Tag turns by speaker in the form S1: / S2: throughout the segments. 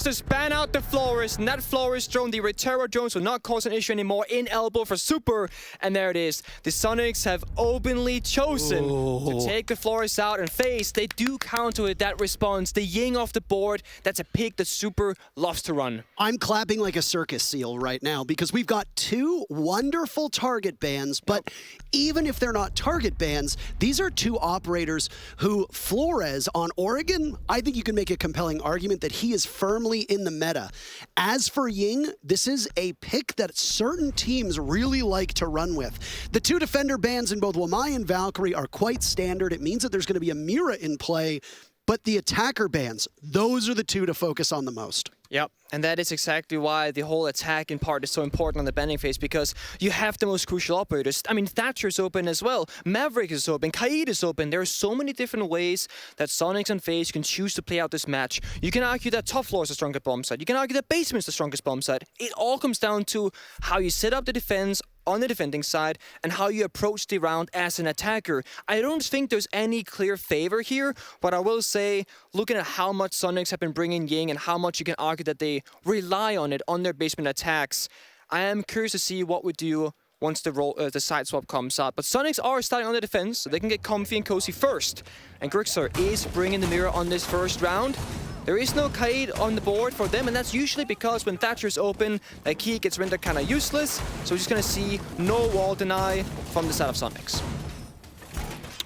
S1: to ban out the Flores, and that Flores drone, the Retero drones, will not cause an issue anymore in elbow for Super. And there it is. The Soniqs have openly chosen to take the Flores out, and FaZe, they do counter with that response. The Ying off the board, that's a pick that Super loves to run.
S2: I'm clapping like a circus seal right now because we've got two wonderful target bans, but even if they're not target bans, these are two operators who, Flores on Oregon, I think you can make a compelling argument that he is firmly in the meta. As for Ying, this is a pick that certain teams really like to run with. The two defender bans in both Wamai and Valkyrie are quite standard. It means that there's going to be a Mira in play, but the attacker bans, those are the two to focus on the most.
S1: Yep, and that is exactly why the whole attacking part is so important on the banning phase, because you have the most crucial operators. I mean, Thatcher is open as well, Maverick is open, Kaid is open. There are so many different ways that Soniqs and FaZe can choose to play out this match. You can argue that top floor is the strongest bomb site. You can argue that basement is the strongest bomb site. It all comes down to how you set up the defense on the defending side and how you approach the round as an attacker. I don't think there's any clear favor here, but I will say, looking at how much Soniqs have been bringing Ying and how much you can argue that they rely on it on their basement attacks, I am curious to see what we do once the side swap comes out. But Soniqs are starting on the defense, so they can get comfy and cozy first. And Grixer is bringing the mirror on this first round. There is no Kaid on the board for them, and that's usually because when Thatcher's open, that key gets rendered kind of useless. So we're just going to see no wall deny from the side of Soniqs.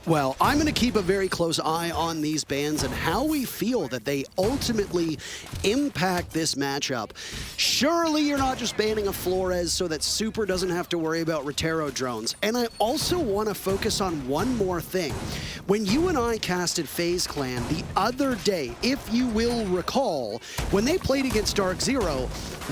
S2: Well, I'm going to keep a very close eye on these bans and how we feel that they ultimately impact this matchup. Surely you're not just banning a Flores so that Super doesn't have to worry about Retero drones. And I also want to focus on one more thing. When you and I casted FaZe Clan the other day, if you will recall, when they played against Dark Zero,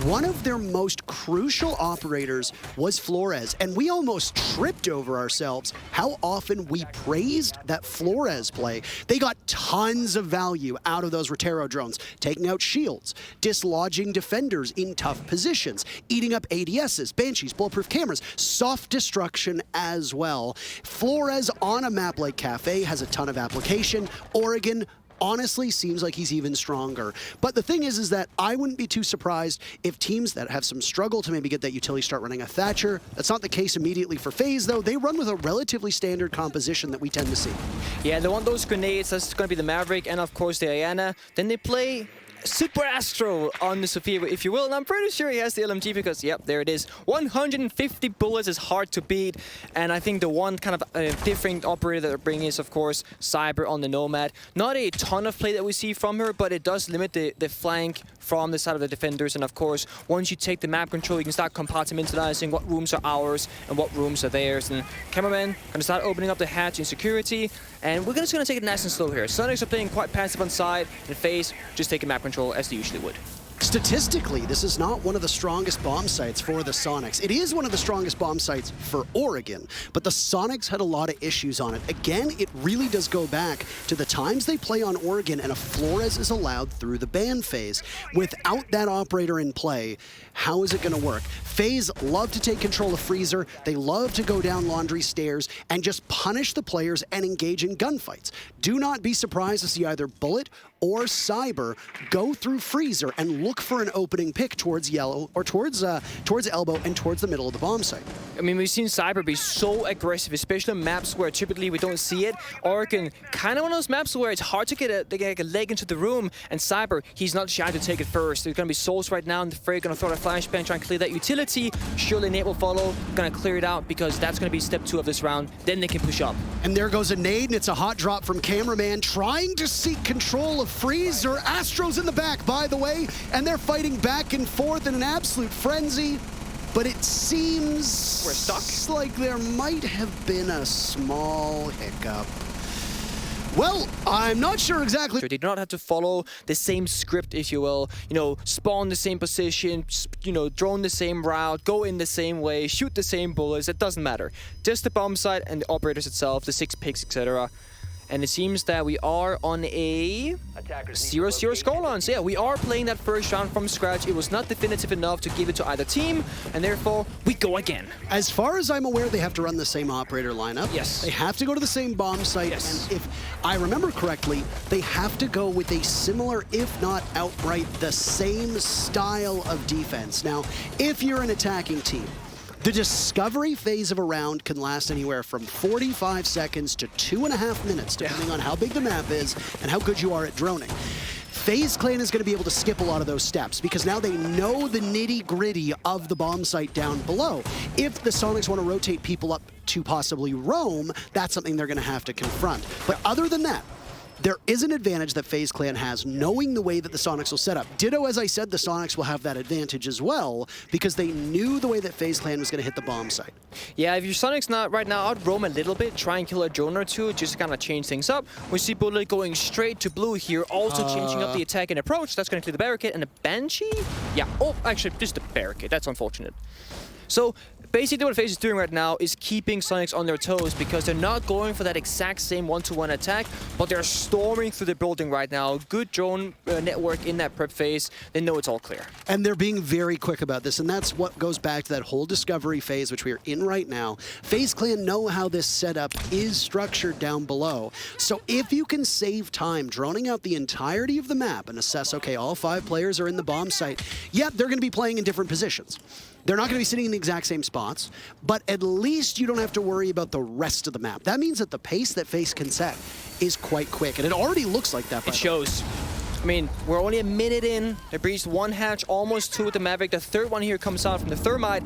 S2: one of their most crucial operators was Flores, and we almost tripped over ourselves how often we praised that Flores play. They got tons of value out of those Retero drones, taking out shields, dislodging defenders in tough positions, eating up ADSs, Banshees, bulletproof cameras, soft destruction as well. Flores on a map like Cafe has a ton of application. Oregon honestly seems like he's even stronger. But the thing is that I wouldn't be too surprised if teams that have some struggle to maybe get that utility start running a Thatcher. That's not the case immediately for FaZe, though. They run with a relatively standard composition that we tend to see.
S1: Yeah, they want those grenades. That's going to be the Maverick and, of course, the Ayana. Then they play Super Astro on the Sophia, if you will, and I'm pretty sure he has the LMG because, yep, there it is. 150 bullets is hard to beat, and I think the one kind of different operator that they're bringing is, of course, Cyber on the Nomad. Not a ton of play that we see from her, but it does limit the flank from the side of the defenders, and of course, once you take the map control, you can start compartmentalizing what rooms are ours and what rooms are theirs, and cameraman gonna start opening up the hatch in security, and we're just gonna take it nice and slow here. Soniqs are playing quite passive on side, and FaZe just taking map control as they usually would.
S2: Statistically, this is not one of the strongest bomb sites for the Soniqs. It is one of the strongest bomb sites for Oregon, but the Soniqs had a lot of issues on it. Again, it really does go back to the times they play on Oregon and a Flores is allowed through the ban phase. Without that operator in play, how is it going to work? FaZe love to take control of Freezer. They love to go down laundry stairs and just punish the players and engage in gunfights. Do not be surprised to see either Bullet or Cyber go through Freezer and look for an opening pick towards yellow or towards elbow and towards the middle of the bomb site.
S1: I mean, we've seen Cyber be so aggressive, especially on maps where typically we don't see it. Oregon, kind of one of those maps where it's hard to get a leg into the room, and Cyber, he's not shy to take it first. There's going to be souls right now, and the Frey going to throw a flashbang, try and clear that utility. Surely Nate will follow, going to clear it out because that's going to be step 2 of this round. Then they can push up.
S2: And there goes a nade, and it's a hot drop from cameraman trying to seek control of Freezer. Astro's in the back, by the way, and they're fighting back and forth in an absolute frenzy. But it seems
S1: we're stuck.
S2: Like there might have been a small hiccup. Well, I'm not sure exactly.
S1: They do not have to follow the same script, if you will. You know, spawn the same position, you know, drone the same route, go in the same way, shoot the same bullets. It doesn't matter. Just the bomb site and the operators itself, the 6 picks, etc. And it seems that we are on a 0-0 scoreline. So yeah, we are playing that first round from scratch. It was not definitive enough to give it to either team, and therefore we go again.
S2: As far as I'm aware, they have to run the same operator lineup.
S1: Yes.
S2: They have to go to the same bomb site.
S1: Yes.
S2: And if I remember correctly, they have to go with a similar, if not outright, the same style of defense. Now, if you're an attacking team, the discovery phase of a round can last anywhere from 45 seconds to 2.5 minutes, depending on how big the map is and how good you are at droning. FaZe Clan is going to be able to skip a lot of those steps because now they know the nitty-gritty of the bomb site down below. If the Soniqs want to rotate people up to possibly roam, that's something they're going to have to confront. But other than that, there is an advantage that FaZe Clan has, knowing the way that the Soniqs will set up. Ditto, as I said, the Soniqs will have that advantage as well, because they knew the way that FaZe Clan was going to hit the bomb site.
S1: Yeah, if your Soniqs not right now, I'd roam a little bit, try and kill a drone or two, just to kind of change things up. We see Bullet going straight to blue here, also changing up the attack and approach. That's going to clear the barricade. And the Banshee? Yeah, oh, actually, just the barricade. That's unfortunate. So, basically what FaZe is doing right now is keeping Soniqs on their toes because they're not going for that exact same one-to-one attack, but they're storming through the building right now. Good drone network in that prep phase. They know it's all clear.
S2: And they're being very quick about this, and that's what goes back to that whole discovery phase, which we are in right now. FaZe Clan know how this setup is structured down below. So if you can save time droning out the entirety of the map and assess, okay, all 5 players are in the bomb site, yeah, they're going to be playing in different positions. They're not going to be sitting in the exact same spots, but at least you don't have to worry about the rest of the map. That means that the pace that FaZe can set is quite quick, and it already looks like that.
S1: It shows. I mean, we're only a minute in. They breached 1 hatch, almost 2 with the Maverick. The third one here comes out from the Thermite.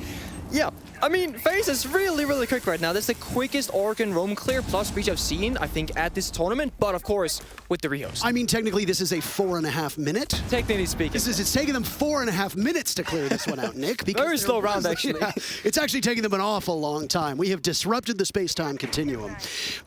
S1: Yeah, I mean, FaZe is really, really quick right now. That's the quickest Oregon roam clear plus breach I've seen, I think, at this tournament. But of course, with the Rios.
S2: I mean, technically, this is a 4.5 minute.
S1: Technically speaking.
S2: It's taking them 4.5 minutes to clear this one out, Nick.
S1: Very slow round, actually.
S2: Yeah, it's actually taking them an awful long time. We have disrupted the space-time continuum.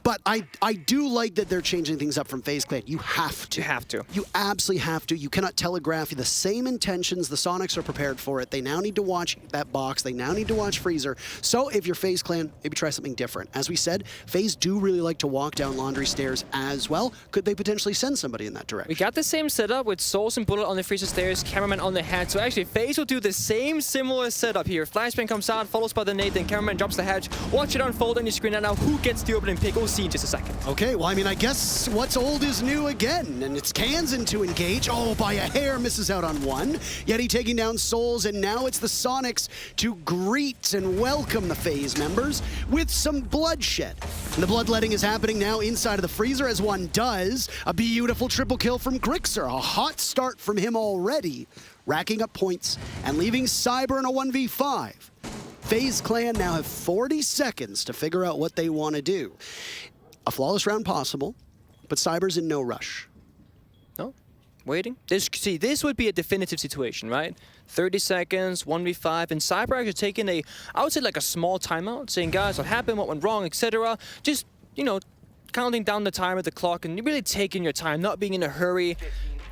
S2: But I do like that they're changing things up from FaZe Clan. You have to.
S1: You have to.
S2: You absolutely have to. You cannot telegraph the same intentions. The Soniqs are prepared for it. They now need to watch that box. They now need to watch Freezer. So if you're FaZe Clan, maybe try something different. As we said, FaZe do really like to walk down laundry stairs as well. Could they potentially send somebody in that direction?
S1: We got the same setup with Souls and Bullet on the Freezer stairs, Cameraman on the hatch. So actually, FaZe will do the same similar setup here. Flashbang comes out, follows by the nade, then Cameraman drops the hatch. Watch it unfold on your screen. And now who gets the opening pick? We'll see in just a second.
S2: Okay, well, I mean, I guess what's old is new again. And it's Kansan to engage. Oh, by a hair, misses out on one. Yeti taking down Souls, and now it's the Soniqs to greet and welcome the FaZe members with some bloodshed. And the bloodletting is happening now inside of the freezer as one does. A beautiful triple kill from Grixer. A hot start from him already, racking up points and leaving Cyber in a 1v5. FaZe Clan now have 40 seconds to figure out what they want to do. A flawless round possible, but Cyber's in no rush.
S1: No? Waiting? This would be a definitive situation, right? 30 seconds, 1v5, and Cyber actually taking a, I would say like a small timeout, saying, guys, what happened, what went wrong, etc. Just, you know, counting down the timer, the clock, and really taking your time, not being in a hurry.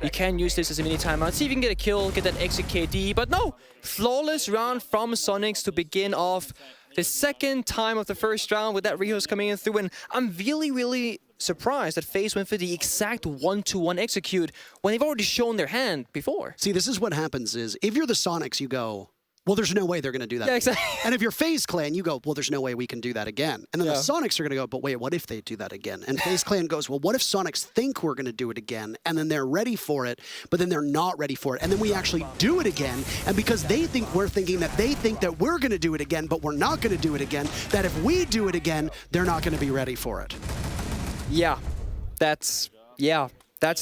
S1: You can use this as a mini timeout, see if you can get a kill, get that exit KD, but no, flawless round from Soniqs to begin off the second time of the first round with that Rios coming in through, and I'm really, really surprised that FaZe went for the exact one-to-one execute when they've already shown their hand before.
S2: See, this is what happens is, if you're the Soniqs, you go, well, there's no way they're going to do that.
S1: Yeah, exactly.
S2: And if you're FaZe Clan, you go, well, there's no way we can do that again. And then the Soniqs are going to go, but wait, what if they do that again? And FaZe Clan goes, well, what if Soniqs think we're going to do it again? And then they're ready for it, but then they're not ready for it. And then we actually do it again. And because they think we're thinking that they think that we're going to do it again, but we're not going to do it again, that if we do it again, they're not going to be ready for it.
S1: Yeah, that's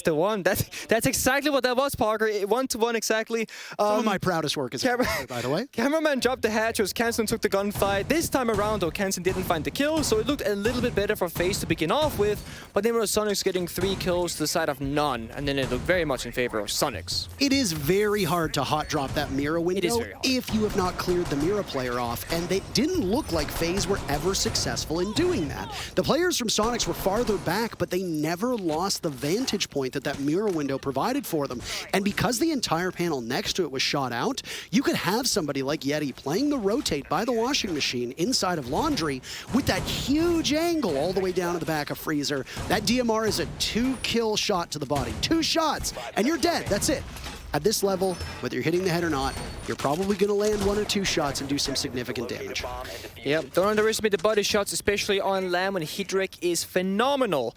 S1: the one. That's exactly what that was, Parker. One-to-one exactly.
S2: Some of my proudest work is by the way.
S1: Cameraman dropped the hatch, as Kansan took the gunfight. This time around, though, Kansan didn't find the kill, so it looked a little bit better for FaZe to begin off with, but then with Soniqs getting 3 kills to the side of none, and then it looked very much in favor of Soniqs.
S2: It is very hard to hot drop that Mira window
S1: It is very hard.
S2: if you have not cleared the Mira player off, and they didn't look like FaZe were ever successful in doing that. The players from Soniqs were farther back, but they never lost the vantage point that that mirror window provided for them. And because the entire panel next to it was shot out, you could have somebody like Yeti playing the rotate by the washing machine inside of Laundry with that huge angle all the way down to the back of Freezer. That DMR is a 2-kill shot to the body. 2 shots, and you're dead. That's it. At this level, whether you're hitting the head or not, you're probably going to land 1 or 2 shots and do some significant damage.
S1: Yep, don't underestimate the body shots, especially on land when hit rate is phenomenal.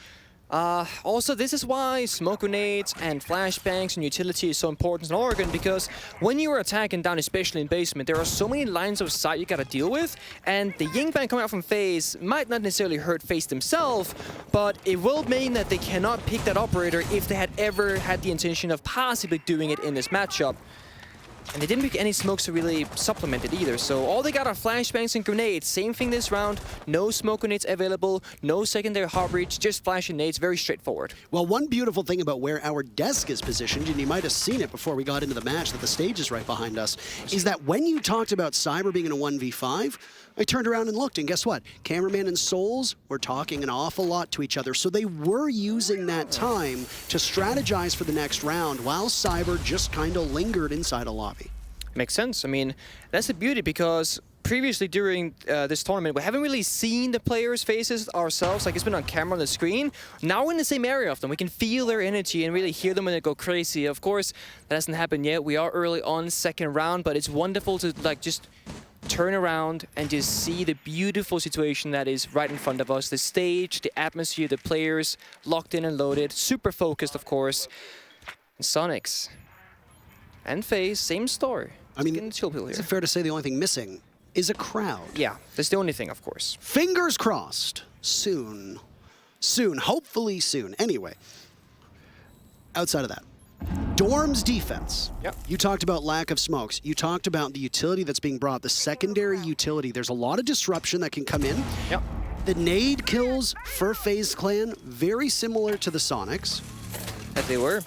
S1: Also, this is why smoke grenades and flashbangs and utility is so important in Oregon, because when you are attacking down, especially in basement, there are so many lines of sight you gotta deal with, and the Ying Bang coming out from FaZe might not necessarily hurt FaZe themselves, but it will mean that they cannot pick that operator if they had ever had the intention of possibly doing it in this matchup. And they didn't pick any smokes to really supplement it either, so all they got are flashbangs and grenades. Same thing this round, no smoke grenades available, no secondary hard reach, just flash and nades, very straightforward.
S2: Well, one beautiful thing about where our desk is positioned, and you might have seen it before we got into the match, that the stage is right behind us, is that when you talked about Cyber being in a 1v5, I turned around and looked, and guess what? Cameraman and Souls were talking an awful lot to each other, so they were using that time to strategize for the next round, while Cyber just kind of lingered inside a lobby.
S1: Makes sense. I mean, that's the beauty, because previously during this tournament, we haven't really seen the players' faces ourselves. Like, it's been on camera on the screen. Now we're in the same area of them. We can feel their energy and really hear them when they go crazy. Of course, that hasn't happened yet. We are early on second round, but it's wonderful to like just turn around and just see the beautiful situation that is right in front of us. The stage, the atmosphere, the players locked in and loaded, super focused, of course. And Soniqs and FaZe, same story.
S2: I mean,
S1: is
S2: it fair to say the only thing missing is a crowd?
S1: Yeah, that's the only thing, of course.
S2: Fingers crossed. Soon. Soon. Hopefully soon. Anyway, outside of that, Dorm's defense.
S1: Yep.
S2: You talked about lack of smokes. You talked about the utility that's being brought, the secondary utility. There's a lot of disruption that can come in.
S1: Yep.
S2: The nade kills for FaZe Clan, very similar to the Soniqs.
S1: That they were.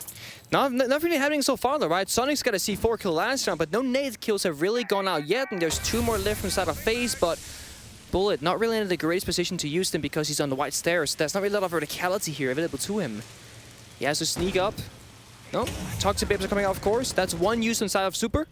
S1: Not really happening so far though, right? Soniqs got a C4 kill last round, but no nade kills have really gone out yet, and there's 2 more left from side of FaZe, but Bullet not really in the greatest position to use them because he's on the white stairs. There's not really a lot of verticality here available to him. He has to sneak up. No, Toxic Babes are coming out, of course. That's 1 use inside of Super.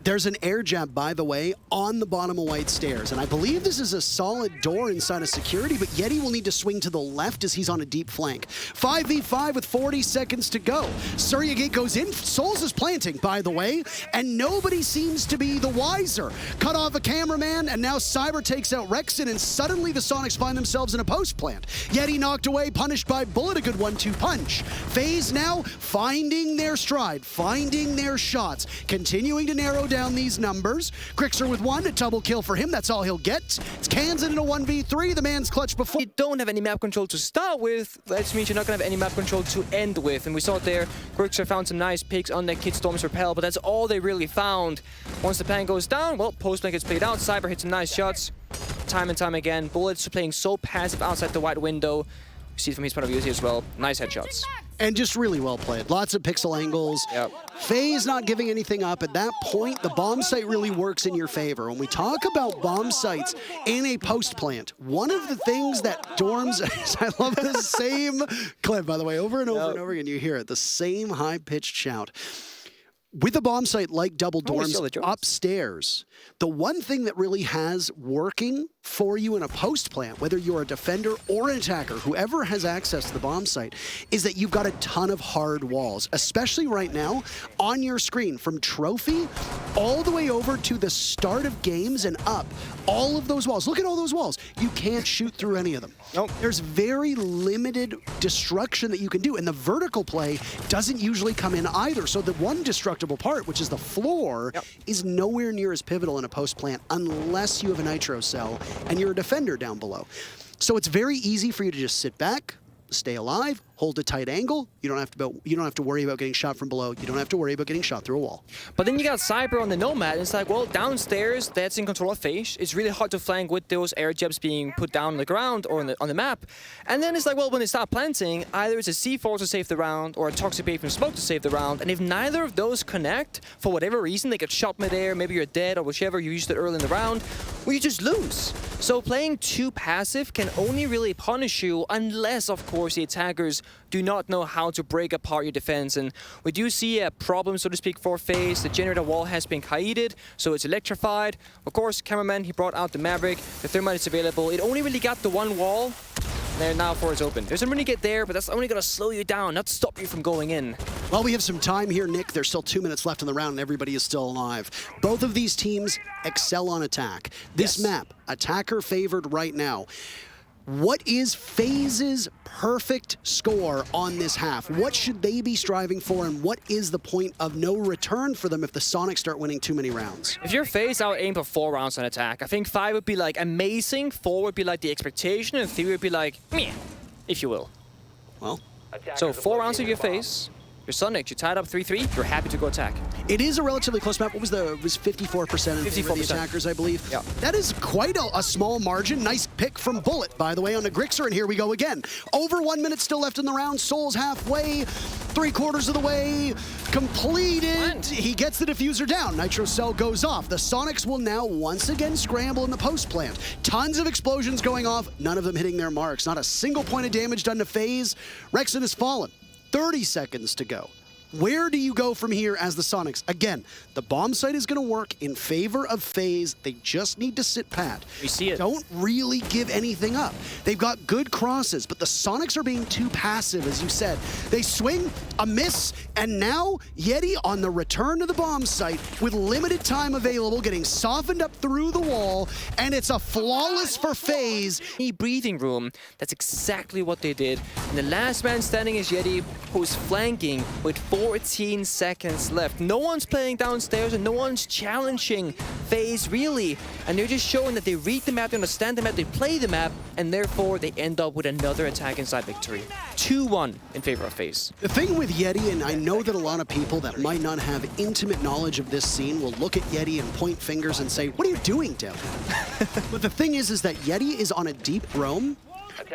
S2: There's an air jab, by the way, on the bottom of white stairs. And I believe this is a solid door inside of security, but Yeti will need to swing to the left as he's on a deep flank. 5v5 with 40 seconds to go. Suryagate goes in. Souls is planting, by the way, and nobody seems to be the wiser. Cut off a cameraman, and now Cyber takes out Rexon, and suddenly the Soniqs find themselves in a post plant. Yeti knocked away, punished by Bullet, a good 1-2 punch. FaZe now finding their stride, finding their shots, continuing to narrow down these numbers. Grixer with 1, a double kill for him. That's all he'll get. It's Kansan in a 1v3. The man's clutch before.
S1: You don't have any map control to start with. That means you're not going to have any map control to end with. And we saw it there. Grixer found some nice picks on that Kid Storm's Repel, but that's all they really found. Once the pan goes down, well, Postman gets played out. Cyber hits some nice shots. Time and time again. Bullets playing so passive outside the white window. You see it from his point of view here as well. Nice headshots.
S2: And just really well played. Lots of pixel angles.
S1: Yep.
S2: FaZe not giving anything up. At that point, the bomb site really works in your favor. When we talk about bomb sites in a post plant, one of the things that Dorms, I love the same clip, by the way, over and over and over again, you hear it, the same high-pitched shout. With a bomb site like Double Dorms upstairs, the one thing that really has working for you in a post plant, whether you're a defender or an attacker, whoever has access to the bomb site, is that you've got a ton of hard walls, especially right now on your screen, from trophy all the way over to the start of games and up. All of those walls. Look at all those walls. You can't shoot through any of them.
S1: Nope.
S2: There's very limited destruction that you can do, and the vertical play doesn't usually come in either. So the one destructible part, which is the floor, is nowhere near as pivotal in a post plant unless you have a nitro cell and you're a defender down below. So it's very easy for you to just sit back, stay alive, hold a tight angle. You don't have to worry about getting shot from below. You don't have to worry about getting shot through a wall.
S1: But then you got Cyber on the Nomad, and it's like, well, downstairs, that's in control of FaZe. It's really hard to flank with those air jabs being put down on the ground or on the map. And then it's like, well, when they start planting, either it's a C4 to save the round or a Toxic Bait from Smoke to save the round. And if neither of those connect, for whatever reason, they get shot mid-air, maybe you're dead or whichever, you used it early in the round, well, you just lose. So playing too passive can only really punish you unless, of course, the attackers do not know how to break apart your defense. And we do see a problem, so to speak, for FaZe. The generator wall has been kited, so it's electrified. Of course, cameraman, he brought out the Maverick. The thermite is available. It only really got the one wall. There, now 4 is open. There's a mini get there, but that's only going to slow you down, not stop you from going in.
S2: Well, we have some time here, Nick. There's still 2 minutes left in the round, and everybody is still alive. Both of these teams excel on attack. This map, attacker favored right now. What is FaZe's perfect score on this half? What should they be striving for, and what is the point of no return for them if the Sonics start winning too many rounds?
S1: If you're FaZe, I would aim for 4 rounds on attack. I think 5 would be like amazing, 4 would be like the expectation, and 3 would be like meh, if you will.
S2: Well,
S1: so 4 rounds of your FaZe. You're Soniqs, you tied up 3-3, you're happy to go attack.
S2: it is a relatively close map. What was the 54% in favor of the attackers, I believe?
S1: Yeah.
S2: That is quite a small margin. Nice pick from Bullet, by the way, on the Grixer, and here we go again. Over 1 minute still left in the round. Soul's halfway, 3/4 of the way, completed. He gets the diffuser down. Nitro Cell goes off. The Sonics will now once again scramble in the post plant. Tons of explosions going off, none of them hitting their marks. Not a single point of damage done to FaZe. Rexon has fallen. 30 seconds to go. Where do you go from here as the Sonics? Again, the bomb site is going to work in favor of FaZe. They just need to sit pat.
S1: We see it.
S2: Don't really give anything up. They've got good crosses, but the Sonics are being too passive, as you said. They swing, a miss, and now Yeti on the return to the bomb site with limited time available, getting softened up through the wall, and it's a flawless for FaZe.
S1: Breathing room. That's exactly what they did. And the last man standing is Yeti, who's flanking with 14 seconds left. No one's playing downstairs and no one's challenging FaZe really. And they're just showing that they read the map, they understand the map, they play the map, and therefore they end up with another attack inside victory. 2-1 in favor of FaZe.
S2: The thing with Yeti, and I know that a lot of people that might not have intimate knowledge of this scene will look at Yeti and point fingers and say, what are you doing down there? But the thing is that Yeti is on a deep roam,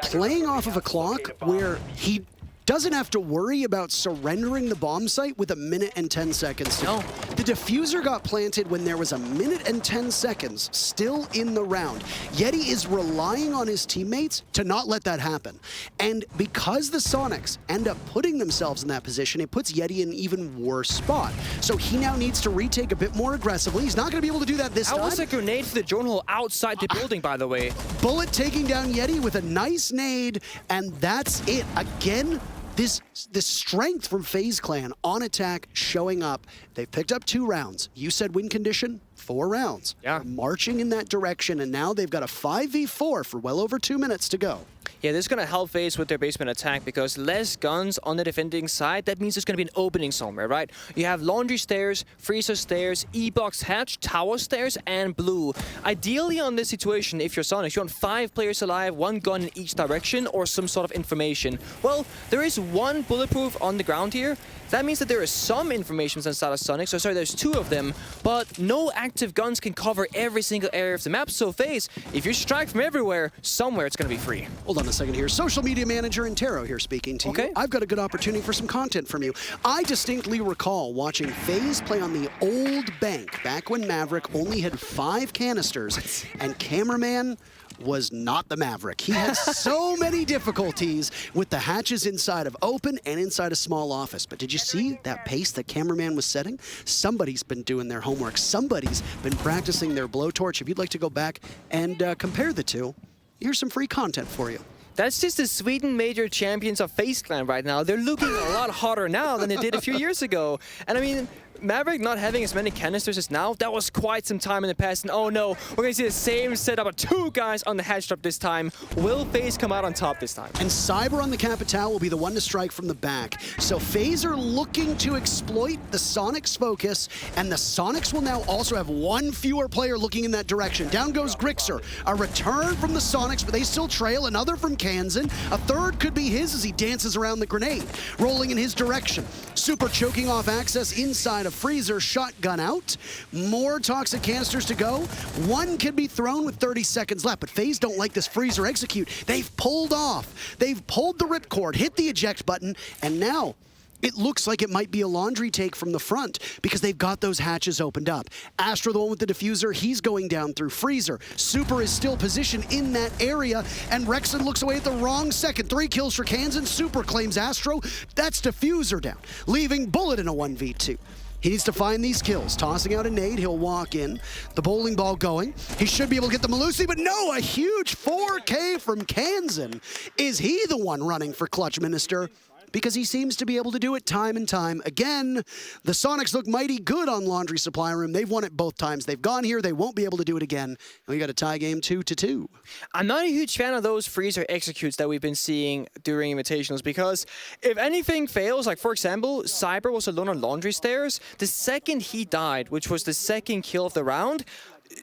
S2: playing off of a clock where he doesn't have to worry about surrendering the bomb site with 1 minute and 10 seconds to go. The diffuser got planted when there was 1 minute and 10 seconds still in the round. Yeti is relying on his teammates to not let that happen. And because the Sonics end up putting themselves in that position, it puts Yeti in an even worse spot. So he now needs to retake a bit more aggressively. He's not going to be able to do that this time.
S1: That was a grenade for the drone hole outside the building, by the way.
S2: Bullet taking down Yeti with a nice nade, and that's it. Again, this strength from FaZe Clan on attack showing up. They've picked up 2 rounds. You said win condition, 4 rounds.
S1: Yeah.
S2: They're marching in that direction, and now they've got a 5v4 for well over 2 minutes to go.
S1: Yeah, this is going to help FaZe with their basement attack because less guns on the defending side, that means there's going to be an opening somewhere, right? You have laundry stairs, freezer stairs, E-box hatch, tower stairs, and blue. Ideally on this situation, if you're Sonics, you want 5 players alive, 1 gun in each direction, or some sort of information. Well, there is 1 bulletproof on the ground here. That means that there is some information inside of Sonics, so sorry, there's 2 of them, but no active guns can cover every single area of the map. So FaZe, if you strike from everywhere, somewhere it's going to be free.
S2: Hold on a second here. Social media manager Intero here speaking to you. I've got a good opportunity for some content from you. I distinctly recall watching FaZe play on the old bank back when Maverick only had 5 canisters, and cameraman was not the Maverick. He had so many difficulties with the hatches inside of open and inside a small office. But did you see that pace that cameraman was setting? Somebody's been doing their homework. Somebody's been practicing their blowtorch. If you'd like to go back and compare the two, here's some free content for you.
S1: That's just the Sweden major champions of FaZe Clan right now. They're looking a lot hotter now than they did a few years ago. And I mean, Maverick not having as many canisters as now, that was quite some time in the past. And oh no, we're going to see the same setup of 2 guys on the hatch trap this time. Will FaZe come out on top this time?
S2: And Cyber on the Capitale will be the one to strike from the back. So FaZe are looking to exploit the Sonics focus, and the Sonics will now also have 1 fewer player looking in that direction. Down goes Grixer. A return from the Sonics, but they still trail. Another from Kansan. A third could be his as he dances around the grenade, rolling in his direction. Super choking off access inside of freezer, shotgun out. More toxic canisters to go. 1 can be thrown with 30 seconds left, but FaZe don't like this freezer execute. They've pulled off. They've pulled the ripcord, hit the eject button, and now It looks like it might be a laundry take from the front because they've got those hatches opened up. Astro, the one with the diffuser, he's going down through Freezer. Super is still positioned in that area, and Rexon looks away at the wrong second. 3 kills for Kansan. Super claims Astro. That's diffuser down, leaving Bullet in a 1v2. He needs to find these kills. Tossing out a nade, he'll walk in. The bowling ball going. He should be able to get the Malusi, but no, a huge 4K from Kansan. Is he the one running for Clutch Minister? Because he seems to be able to do it time and time again. The Soniqs look mighty good on Laundry Supply Room. They've won it both times they've gone here. They won't be able to do it again. And we got a tie game 2-2.
S1: I'm not a huge fan of those freezer executes that we've been seeing during Invitationals because if anything fails, like for example, Cyber was alone on Laundry Stairs. The second he died, which was the second kill of the round,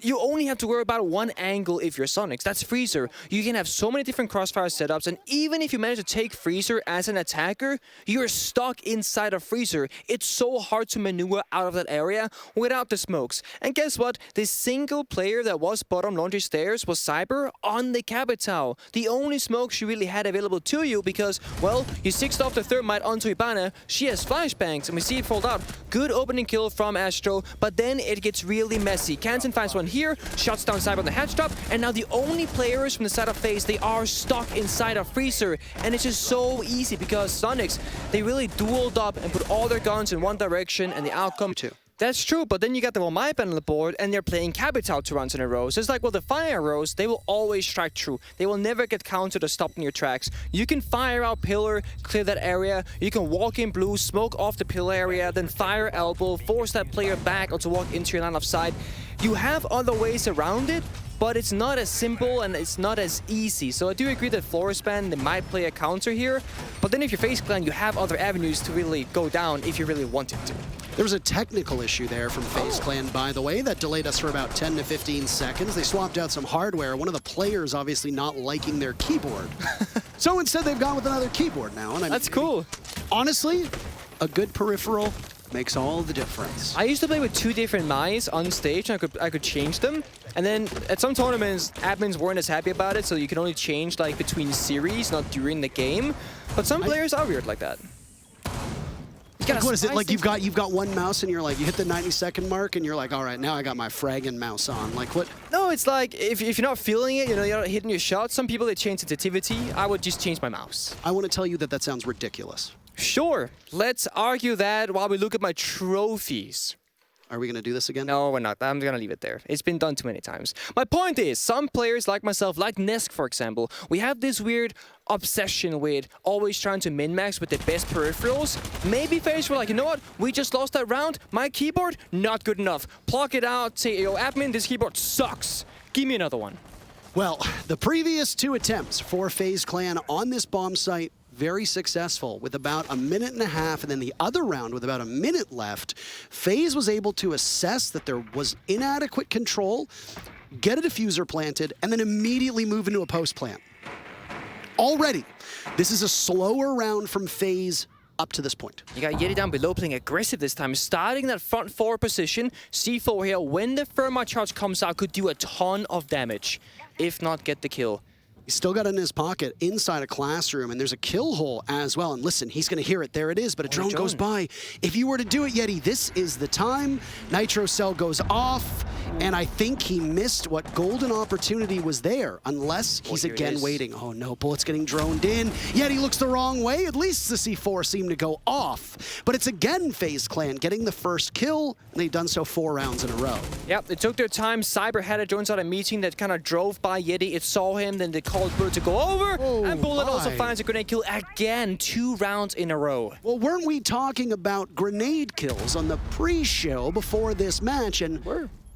S1: you only have to worry about one angle if you're Soniqs. That's Freezer. You can have so many different crossfire setups, and even if you manage to take Freezer as an attacker, you're stuck inside of Freezer. It's so hard to maneuver out of that area without the smokes. And guess what? The single player that was bottom Laundry Stairs was Cyber on the Capital. The only smoke she really had available to you because, well, you 6'd off the Thermite onto Ibana. She has flashbangs, and we see it fold out. Good opening kill from Astro, but then it gets really messy. Kansan finds one here, shuts down Cyber on the hatch top, and now the only players from the side of FaZe, they are stuck inside of Freezer, and it's just so easy because Soniqs, they really dueled up and put all their guns in one direction, and the outcome too. That's true, but then you got the Walmart on the board, and they're playing Capital 2 rounds in a row. So it's like, well, the fire arrows, they will always strike true. They will never get countered or stopped in your tracks. You can fire out Pillar, clear that area. You can walk in blue, smoke off the Pillar area, then fire elbow, force that player back or to walk into your line of sight. You have other ways around it, but it's not as simple and it's not as easy. So I do agree that Florespan, they might play a counter here, but then if you're FaZe Clan, you have other avenues to really go down if you really wanted to.
S2: There was a technical issue there from FaZe Clan, by the way, that delayed us for about 10 to 15 seconds. They swapped out some hardware. One of the players obviously not liking their keyboard. So instead they've gone with another keyboard now. And
S1: That's cool.
S2: Honestly, a good peripheral makes all the difference.
S1: I used to play with 2 different mice on stage, and I could change them. And then at some tournaments, admins weren't as happy about it, so you can only change like between series, not during the game. But some players are weird like that.
S2: Like, what is it like? You've got one mouse and you're like, you hit the 90-second mark and you're like, all right, now I got my fragging mouse on. Like what?
S1: No, it's like if you're not feeling it, you know, you're not hitting your shot. Some people, they change sensitivity. I would just change my mouse.
S2: I want to tell you that sounds ridiculous.
S1: Sure, let's argue that while we look at my trophies.
S2: Are we going to do this again?
S1: No, we're not. I'm going to leave it there. It's been done too many times. My point is, some players like myself, like Nesk, for example, we have this weird obsession with always trying to min-max with the best peripherals. Maybe FaZe were like, you know what? We just lost that round. My keyboard, not good enough. Pluck it out. Say, yo, admin, this keyboard sucks. Give me another one.
S2: Well, the previous 2 attempts for FaZe Clan on this bomb site, very successful with about a minute and a half, and then the other round with about a minute left. FaZe was able to assess that there was inadequate control, get a diffuser planted, and then immediately move into a post plant. Already, this is a slower round from FaZe up to this point.
S1: You got Yeti down below playing aggressive this time, starting that front 4 position. C4 here, when the thermite charge comes out, could do a ton of damage, if not get the kill.
S2: He's still got it in his pocket inside a classroom, and there's a kill hole as well. And listen, he's going to hear it. There it is, but a drone goes by. If you were to do it, Yeti, this is the time. Nitro Cell goes off, and I think he missed what golden opportunity was there, unless he's again waiting. Oh no, Bullet's getting droned in. Yeti looks the wrong way. At least the C4 seemed to go off. But it's again FaZe Clan getting the first kill, and they've done so 4 rounds in a row.
S1: Yep, they took their time. Cyber had a drones out of meeting that kind of drove by Yeti. It saw him, then they called Bullet to go over, and Bullet also finds a grenade kill again, 2 rounds in a row.
S2: Well, weren't we talking about grenade kills on the pre-show before this match? And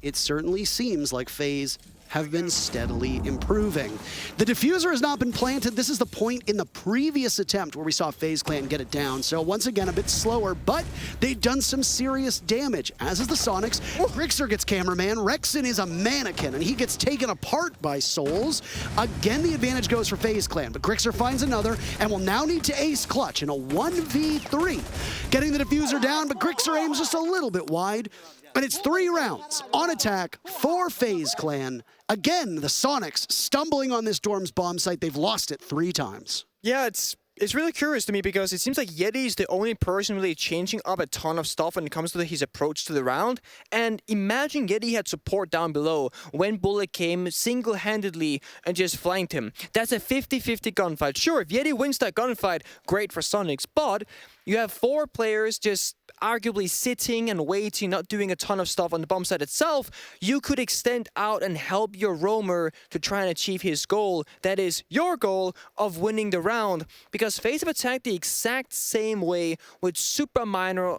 S2: it certainly seems like FaZe have been steadily improving. The diffuser has not been planted. This is the point in the previous attempt where we saw FaZe Clan get it down. So once again, a bit slower, but they've done some serious damage, as is the Soniqs. Grixer gets cameraman. Rexon is a mannequin, and he gets taken apart by Souls. Again, the advantage goes for FaZe Clan, but Grixer finds another and will now need to ace clutch in a 1v3. Getting the diffuser down, but Grixer aims just a little bit wide. And it's 3 rounds on attack for FaZe Clan. Again, the Soniqs stumbling on this Dorm's bomb site. They've lost it 3 times.
S1: Yeah, it's It's really curious to me because it seems like Yeti is the only person really changing up a ton of stuff when it comes to his approach to the round. And imagine Yeti had support down below when Bullet came single-handedly and just flanked him. That's a 50-50 gunfight. Sure, if Yeti wins that gunfight, great for Soniqs, but you have 4 players just arguably sitting and waiting, not doing a ton of stuff on the bomb site itself. You could extend out and help your roamer to try and achieve his goal. That is your goal of winning the round. Because FaZe have attacked the exact same way with super minor,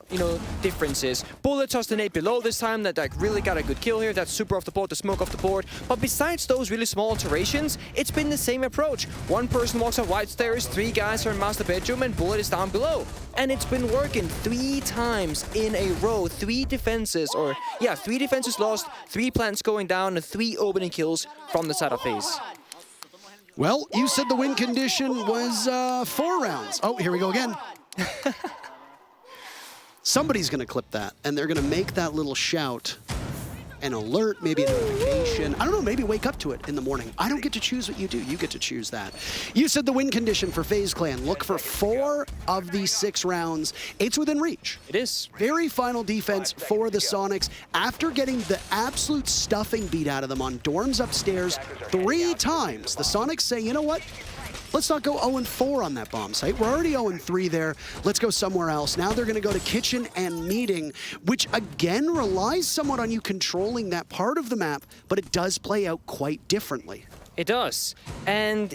S1: differences. Bullet tossed an 8 below this time that really got a good kill here. That's super off the board, the smoke off the board. But besides those really small alterations, it's been the same approach. 1 person walks up wide stairs, 3 guys are in master bedroom, and Bullet is down below. And it's been working 3 times in a row. 3 defenses lost, 3 plants going down, and 3 opening kills from the side of FaZe.
S2: Well, you said the win condition was 4 rounds. Oh, here we go again. Somebody's going to clip that, and they're going to make that little shout. An alert, maybe a notification. I don't know, maybe wake up to it in the morning. I don't get to choose what you do. You get to choose that. You said the win condition for FaZe Clan. Look for 4 of these 6 rounds. It's within reach.
S1: It is.
S2: Very final defense for the Soniqs. After getting the absolute stuffing beat out of them on dorms upstairs 3 times, the Soniqs say, you know what? Let's not go 0-4 on that bomb site. We're already 0-3 there. Let's go somewhere else. Now they're going to go to kitchen and meeting, which again relies somewhat on you controlling that part of the map, but it does play out quite differently.
S1: It does. And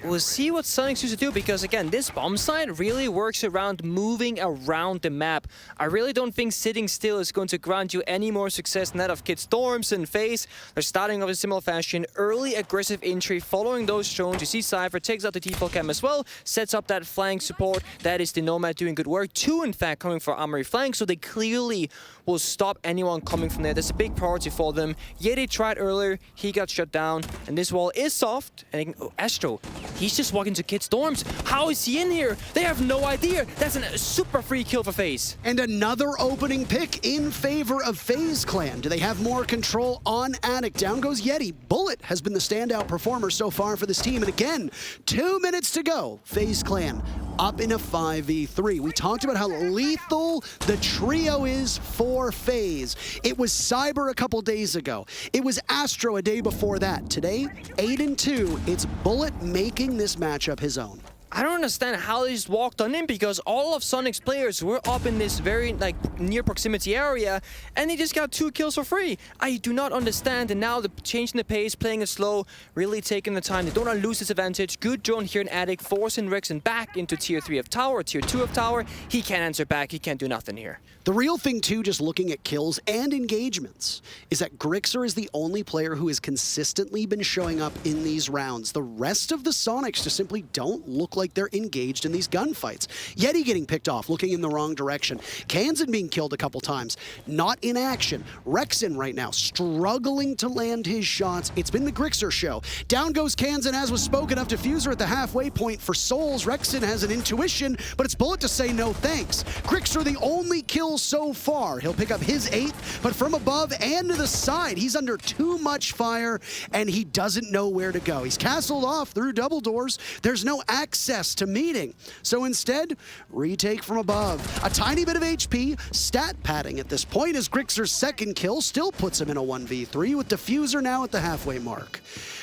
S1: we'll see what Soniqs used to do, because again, this bomb site really works around moving around the map. I really don't think sitting still is going to grant you any more success than that of Kid Storms and FaZe. They're starting off in similar fashion. Early aggressive entry, following those drones. You see Cypher takes out the default cam as well, sets up that flank support. That is the Nomad doing good work. 2, in fact, coming for Armory flank, so they clearly will stop anyone coming from there. That's a big priority for them. Yeti tried earlier, he got shut down, and this wall is soft. And Astro, he's just walking to Kid Storms. How is he in here? They have no idea. That's a super free kill for FaZe.
S2: And another opening pick in favor of FaZe Clan. Do they have more control on Attic? Down goes Yeti. Bullet has been the standout performer so far for this team. And again, 2 minutes to go. FaZe Clan up in a 5v3. We talked about how lethal the trio is for FaZe. It was Cyber a couple days ago. It was Astro a day before that. Today, 8-2. It's Bullet making this matchup his own.
S1: I don't understand how they just walked on in, because all of Soniqs players were up in this very near proximity area, and they just got 2 kills for free. I do not understand, and now they're changing the pace, playing it slow, really taking the time. They don't want to lose this advantage. Good drone here in Attic, forcing Rexen back into tier 3 of tower, tier 2 of tower. He can't answer back, he can't do nothing here.
S2: The real thing too, just looking at kills and engagements, is that Grixer is the only player who has consistently been showing up in these rounds. The rest of the Soniqs just simply don't look like they're engaged in these gunfights. Yeti getting picked off, looking in the wrong direction. Kansan being killed a couple times, not in action. Rexen right now struggling to land his shots. It's been the Grixer show. Down goes Kansan, as was spoken of. Diffuser at the halfway point for Souls. Rexen has an intuition, but it's Bullet to say no thanks. Grixer the only kill so far. He'll pick up his 8th, but from above and to the side, he's under too much fire, and he doesn't know where to go. He's castled off through double doors. There's no access to meeting. So instead, retake from above. A tiny bit of HP, stat padding at this point, as Grixer's 2nd kill still puts him in a 1v3, with Diffuser now at the halfway mark.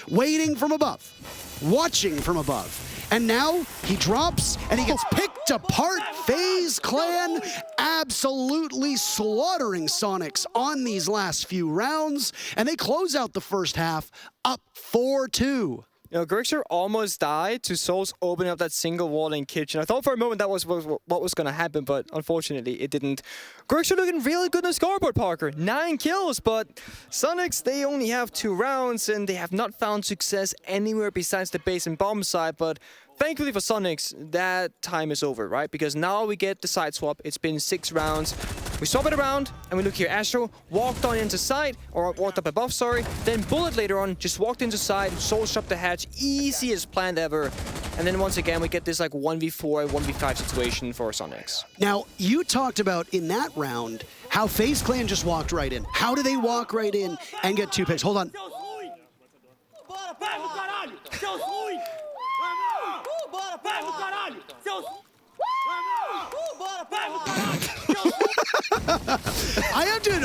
S2: Waiting from above, watching from above. And now he drops and he gets picked apart. FaZe Clan absolutely slaughtering Soniqs on these last few rounds. And they close out the first half up 4-2.
S1: Grixer almost died to Souls opening up that single wall in kitchen. I thought for a moment that was what was going to happen, but unfortunately it didn't. Grixer looking really good on the scoreboard, Parker. 9 kills, but Soniqs, they only have 2 rounds, and they have not found success anywhere besides the base and bomb side, but thankfully for Soniqs, that time is over, right? Because now we get the side swap. It's been 6 rounds. We swap it around, and we look here. Astro walked on into side, or walked up above, sorry. Then Bullet later on just walked into side, Soul shot the hatch, easiest plan ever. And then once again, we get this 1v4, 1v5 situation for Soniqs.
S2: Now, you talked about in that round how FaZe Clan just walked right in. How do they walk right in and get 2 picks? Hold on.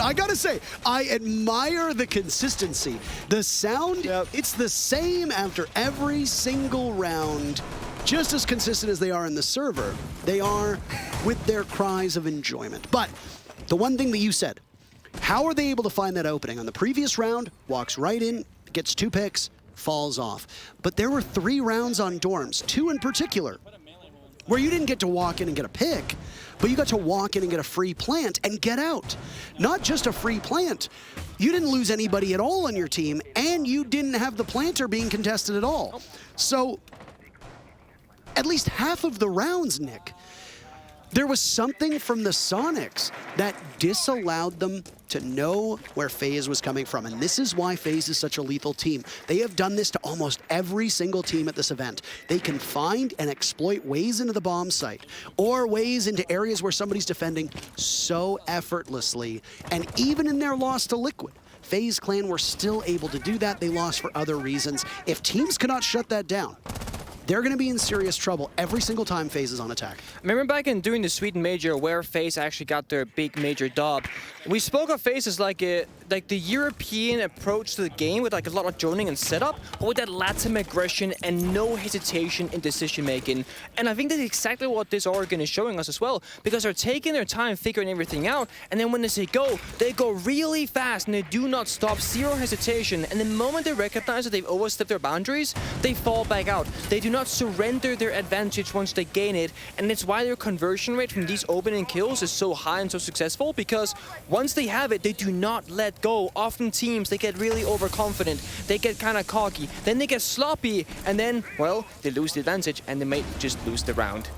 S2: I gotta say, I admire the consistency. The sound, it's the same after every single round. Just as consistent as they are in the server, they are with their cries of enjoyment. But the one thing that you said, how are they able to find that opening? On the previous round, walks right in, gets 2 picks, falls off. But there were 3 rounds on dorms, 2 in particular, where you didn't get to walk in and get a pick, but you got to walk in and get a free plant and get out. Not just a free plant. You didn't lose anybody at all on your team, and you didn't have the planter being contested at all. So, at least half of the rounds, Nick, there was something from the Soniqs that disallowed them to know where FaZe was coming from. And this is why FaZe is such a lethal team. They have done this to almost every single team at this event. They can find and exploit ways into the bomb site or ways into areas where somebody's defending so effortlessly. And even in their loss to Liquid, FaZe Clan were still able to do that. They lost for other reasons. If teams cannot shut that down, they're going to be in serious trouble every single time FaZe is on attack.
S1: Remember back in doing the Sweden Major where FaZe actually got their big major dub, we spoke of FaZe as like the European approach to the game with like a lot of droning and setup, but with that Latin aggression and no hesitation in decision making. And I think that's exactly what this Oregon is showing us as well, because they're taking their time figuring everything out, and then when they go really fast and they do not stop, 0 hesitation. And the moment they recognize that they've overstepped their boundaries, they fall back out. They do not surrender their advantage once they gain it, and it's why their conversion rate from these opening kills is so high and so successful, because once they have it, they do not let go. Often teams, they get really overconfident, they get kind of cocky, then they get sloppy, and then, well, they lose the advantage and they might just lose the round.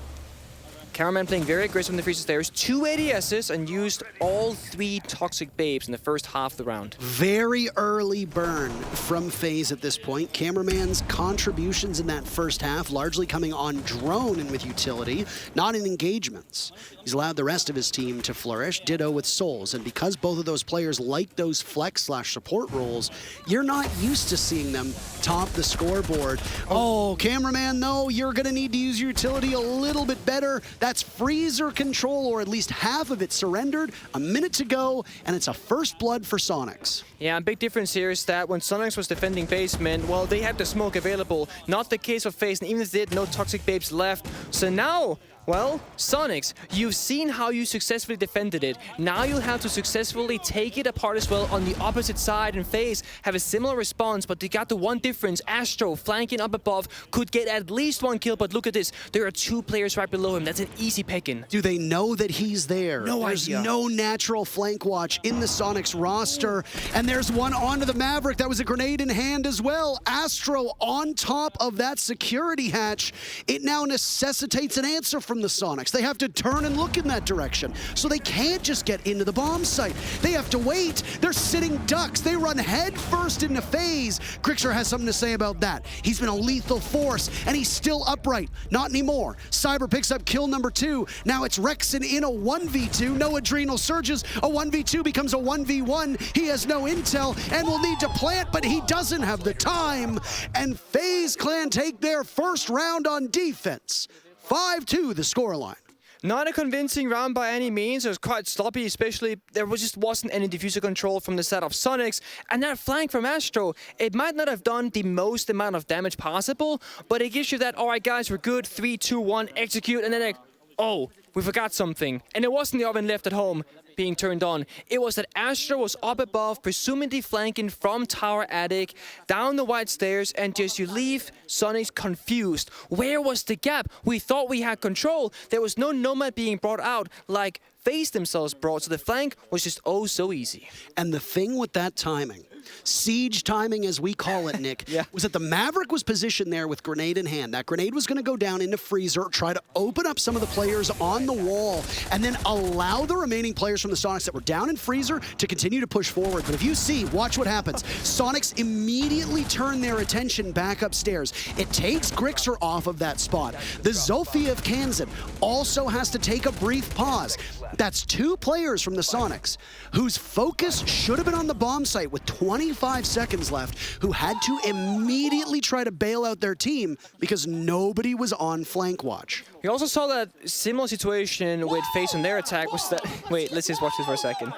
S1: Cameraman playing very aggressive in the freezer stairs, 2 ADSs, and used all 3 toxic babes in the first half of the round.
S2: Very early burn from FaZe at this point. Cameraman's contributions in that first half largely coming on drone and with utility, not in engagements. He's allowed the rest of his team to flourish, ditto with Souls, and because both of those players like those flex/support roles, you're not used to seeing them top the scoreboard. Oh, Cameraman, though, you're gonna need to use your utility a little bit better. That's freezer control, or at least half of it surrendered. A minute to go, and it's a first blood for Soniqs.
S1: Yeah, a big difference here is that when Soniqs was defending basement, well, they had the smoke available. Not the case for FaZe, and even if they did, no toxic babes left. So now, well, Soniqs, you've seen how you successfully defended it. Now you'll have to successfully take it apart as well on the opposite side, and FaZe have a similar response, but they got the one difference. Astro, flanking up above, could get at least 1 kill, but look at this. There are 2 players right below him. That's an easy picking.
S2: Do they know that he's there?
S1: No
S2: There's
S1: idea.
S2: no natural flank watch in the Soniqs roster, and there's one onto the Maverick. That was a grenade in hand as well. Astro on top of that security hatch. It now necessitates an answer from the Soniqs. They have to turn and look in that direction. So they can't just get into the bomb site. They have to wait. They're sitting ducks. They run head first into FaZe. Grixer has something to say about that. He's been a lethal force, and he's still upright. Not anymore. Cyber picks up kill number 2. Now it's Rexon in a 1v2. No adrenal surges. A 1v2 becomes a 1v1. He has no intel and will need to plant, but he doesn't have the time. And FaZe Clan take their first round on defense. 5-2 the scoreline.
S1: Not a convincing round by any means. It was quite sloppy, especially there just wasn't any diffuser control from the side of Soniqs. And that flank from Astro, it might not have done the most amount of damage possible, but it gives you that, all right, guys, we're good, 3, 2, 1, execute, and then like, oh, we forgot something. And it wasn't the oven left at home being turned on. It was that Astro was up above, presumably flanking from Tower Attic, down the white stairs, and just you leave Soniqs confused. Where was the gap? We thought we had control. There was no Nomad being brought out like FaZe themselves brought, so the flank was just oh so easy.
S2: And the thing with that timing, siege timing as we call it, Nick,
S1: Yeah.
S2: was that the Maverick was positioned there with grenade in hand. That grenade was going to go down into freezer, try to open up some of the players on the wall, and then allow the remaining players from the Soniqs that were down in freezer to continue to push forward. But if you see, watch what happens. Soniqs immediately turn their attention back upstairs. It takes Grixer off of that spot. The Zofia of Kansan also has to take a brief pause. That's 2 players from the Soniqs whose focus should have been on the bomb site with 25 seconds left, who had to immediately try to bail out their team because nobody was on flank watch.
S1: We also saw that similar situation with FaZe on their attack. Was that? Wait, let's just watch this for a second.